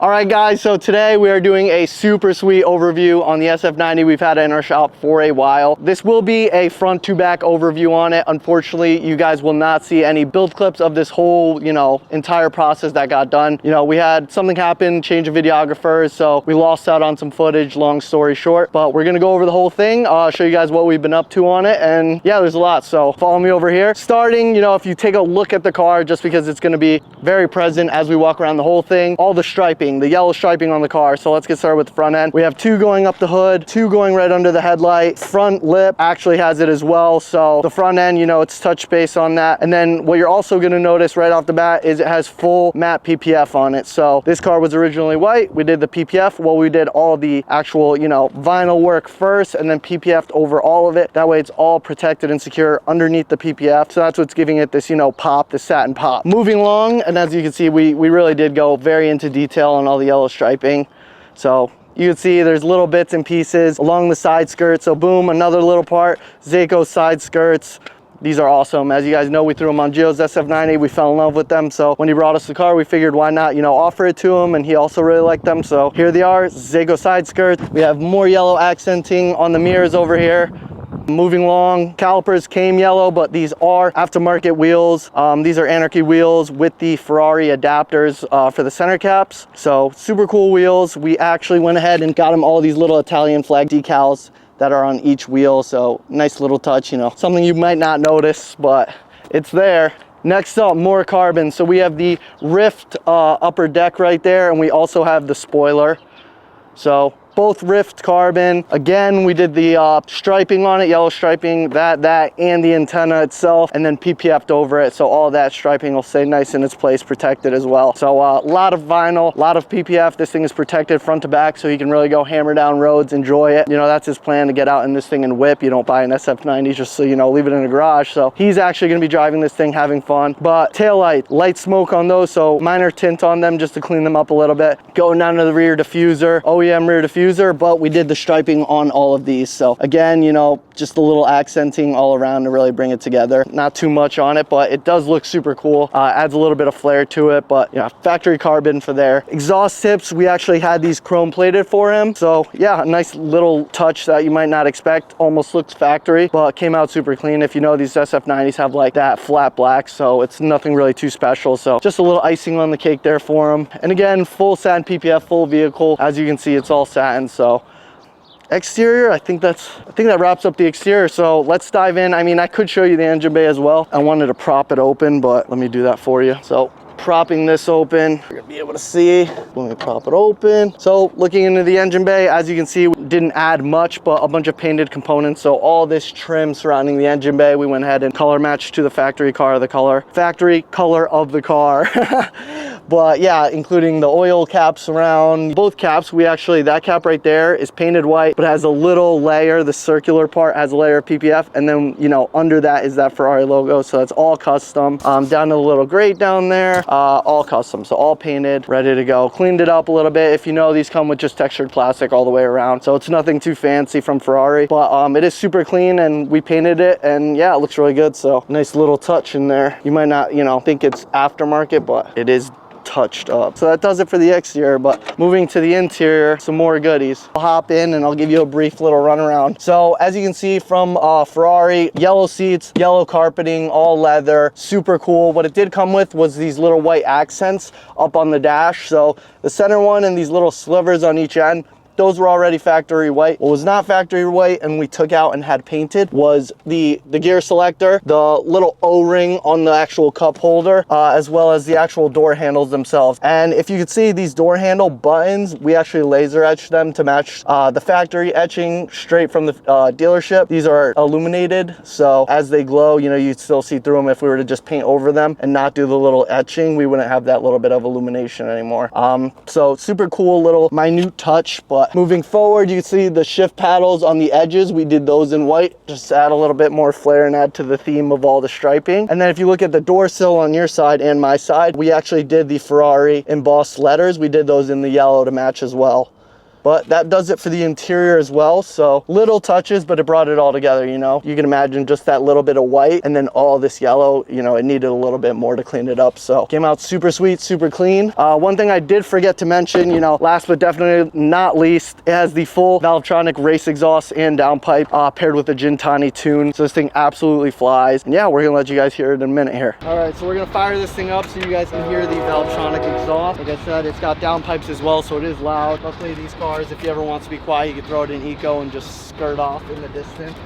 All right guys, so today we are doing a super sweet overview on the SF90. We've had it in our shop for a while. This will be a front to back overview on it. Unfortunately, you guys will not see any build clips of this whole, entire process that got done. We had something happen, change of videographers, so we lost out on some footage, long story short. But we're gonna go over the whole thing, show you guys what we've been up to on it, and yeah, there's a lot. So follow me over here. Starting, if you take a look at the car, just because it's gonna be very present as we walk around the whole thing, all the striping, the yellow striping on the car. So let's get started with the front end. We have two going up the hood, two going right under the headlight. Front lip actually has it as well. So the front end, it's touch base on that. And then what you're also going to notice right off the bat is it has full matte PPF on it. So this car was originally white. We did the PPF. Well, we did all the actual, vinyl work first and then PPF'd over all of it. That way it's all protected and secure underneath the PPF. So that's what's giving it this, pop, the satin pop. Moving along, and as you can see, we really did go very into detail on all the yellow striping. So you can see there's little bits and pieces along the side skirt. So boom, another little part, Zaco side skirts. These are awesome. As you guys know, we threw them on Gio's SF90. We fell in love with them. So when he brought us the car, we figured why not, offer it to him. And he also really liked them. So here they are, Zaco side skirts. We have more yellow accenting on the mirrors over here. Moving along, calipers came yellow, but these are aftermarket wheels. These are Anarchy wheels with the Ferrari adapters for the center caps. So super cool wheels. We actually went ahead and got them all these little Italian flag decals that are on each wheel. So nice little touch, something you might not notice, but it's there. Next up, more carbon. So we have the Rift upper deck right there, and we also have the spoiler. So both Rift carbon. Again, we did the striping on it, yellow striping, that, and the antenna itself, and then PPF'd over it. So all that striping will stay nice in its place, protected as well. So a lot of vinyl, a lot of PPF. This thing is protected front to back, so he can really go hammer down roads, enjoy it. That's his plan, to get out in this thing and whip. You don't buy an SF90 just so, leave it in a garage. So he's actually gonna be driving this thing, having fun. But taillight, light smoke on those, so minor tint on them just to clean them up a little bit. Going down to the rear diffuser, OEM rear diffuser, but we did the striping on all of these. So again, just a little accenting all around to really bring it together. Not too much on it, but it does look super cool. Adds a little bit of flair to it, but factory carbon for there. Exhaust tips, we actually had these chrome plated for him. So yeah, a nice little touch that you might not expect. Almost looks factory, but came out super clean. If you know, these SF90s have like that flat black, so it's nothing really too special. So just a little icing on the cake there for him. And again, full satin PPF, full vehicle. As you can see, it's all satin. So exterior, I think that wraps up the exterior. So let's dive in. I mean, I could show you the engine bay as well. I wanted to prop it open, but let me do that for you. So propping this open, you're gonna be able to see. Let me prop it open. So looking into the engine bay, as you can see, we didn't add much, but a bunch of painted components. So all this trim surrounding the engine bay, we went ahead and color matched to the factory color of the car. But yeah, including the oil caps around both caps. We actually, that cap right there is painted white, but has a little layer, the circular part has a layer of PPF, and then under that is that Ferrari logo. So that's all custom. Down to the little grate down there, all custom. So all painted, ready to go. Cleaned it up a little bit. If you know, these come with just textured plastic all the way around, so it's nothing too fancy from Ferrari, but it is super clean, and we painted it, and yeah, it looks really good. So nice little touch in there. You might not think it's aftermarket, but it is touched up. So that does it for the exterior, but moving to the interior, some more goodies. I'll hop in and I'll give you a brief little run around. So as you can see from Ferrari, yellow seats, yellow carpeting, all leather, super cool. What it did come with was these little white accents up on the dash. So the center one and these little slivers on each end, those were already factory white. What was not factory white and we took out and had painted was the gear selector, the little O-ring on the actual cup holder, as well as the actual door handles themselves. And if you could see these door handle buttons, we actually laser etched them to match the factory etching straight from the dealership. These are illuminated, so as they glow, you'd still see through them. If we were to just paint over them and not do the little etching, we wouldn't have that little bit of illumination anymore. So super cool little minute touch. But moving forward, you can see the shift paddles on the edges. We did those in white, just to add a little bit more flair and add to the theme of all the striping. And then if you look at the door sill on your side and my side, we actually did the Ferrari embossed letters. We did those in the yellow to match as well. But that does it for the interior as well. So little touches, but it brought it all together, you know. You can imagine just that little bit of white and then all this yellow, you know, it needed a little bit more to clean it up. So came out super sweet, super clean. One thing I did forget to mention, you know, last but definitely not least, it has the full Valvetronic race exhaust and downpipe paired with a Gintani tune. So this thing absolutely flies. And yeah, we're gonna let you guys hear it in a minute here. All right, so we're gonna fire this thing up so you guys can hear the Valvetronic exhaust. Like I said, it's got downpipes as well, so it is loud. Luckily these cars, if you ever want to be quiet, you can throw it in eco and just skirt off in the distance.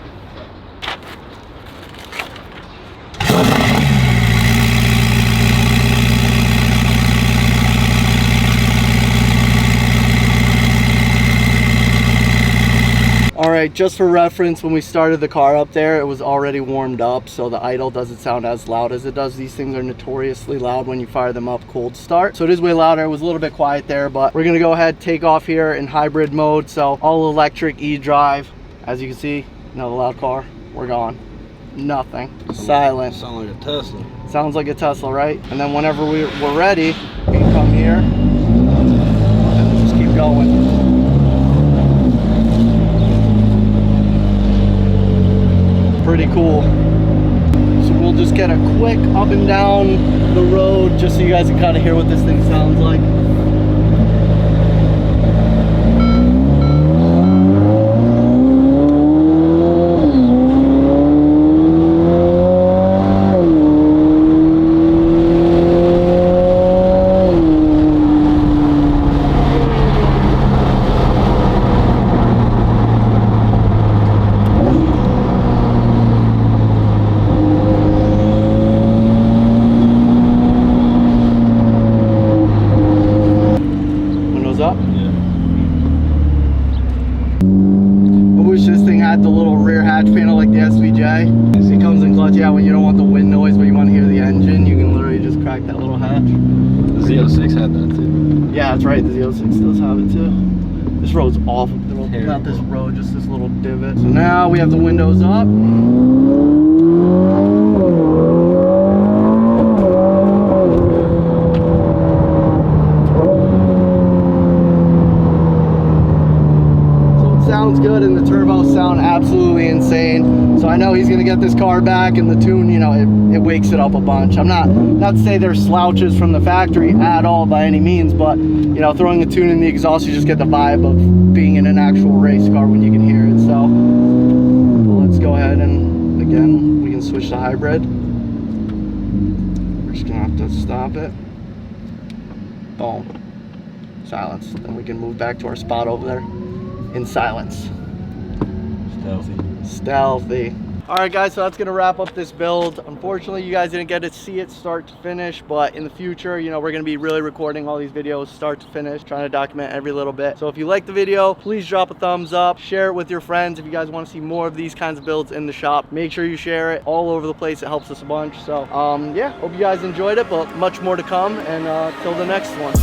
All right, just for reference, when we started the car up there, it was already warmed up, so the idle doesn't sound as loud as it does. These things are notoriously loud when you fire them up cold start. So it is way louder. It was a little bit quiet there, but we're gonna go ahead, take off here in hybrid mode. So all electric e-drive. As you can see, another loud car, we're gone. Nothing, silent. Sounds like a Tesla. Sounds like a Tesla, right? And then whenever we're ready, we can come here and just keep going. Pretty cool. So we'll just get a quick up and down the road just so you guys can kind of hear what this thing sounds like. Up. Yeah. I wish this thing had the little rear hatch panel like the SVJ. It comes in clutch. Yeah, when you don't want the wind noise but you want to hear the engine, you can literally just crack that little hatch. The Z06 had that too. Yeah, that's right, the Z06 does have it too. This road's awful. Not this road, just this little divot. So now we have the windows up. Sounds good, and the turbos sound absolutely insane. So I know he's gonna get this car back, and the tune, you know, it wakes it up a bunch. I'm not to say they're slouches from the factory at all by any means, but you know, throwing a tune in the exhaust, you just get the vibe of being in an actual race car when you can hear it. So let's go ahead and again we can switch to hybrid. We're just gonna have to stop it. Boom. Silence. Then we can move back to our spot over there in silence. Stealthy. All right guys, so that's gonna wrap up this build. Unfortunately, you guys didn't get to see it start to finish, but in the future, you know, we're gonna be really recording all these videos start to finish, trying to document every little bit. So if you like the video, please drop a thumbs up, share it with your friends. If you guys want to see more of these kinds of builds in the shop, make sure you share it all over the place. It helps us a bunch. So yeah, hope you guys enjoyed it, but much more to come, and till the next one.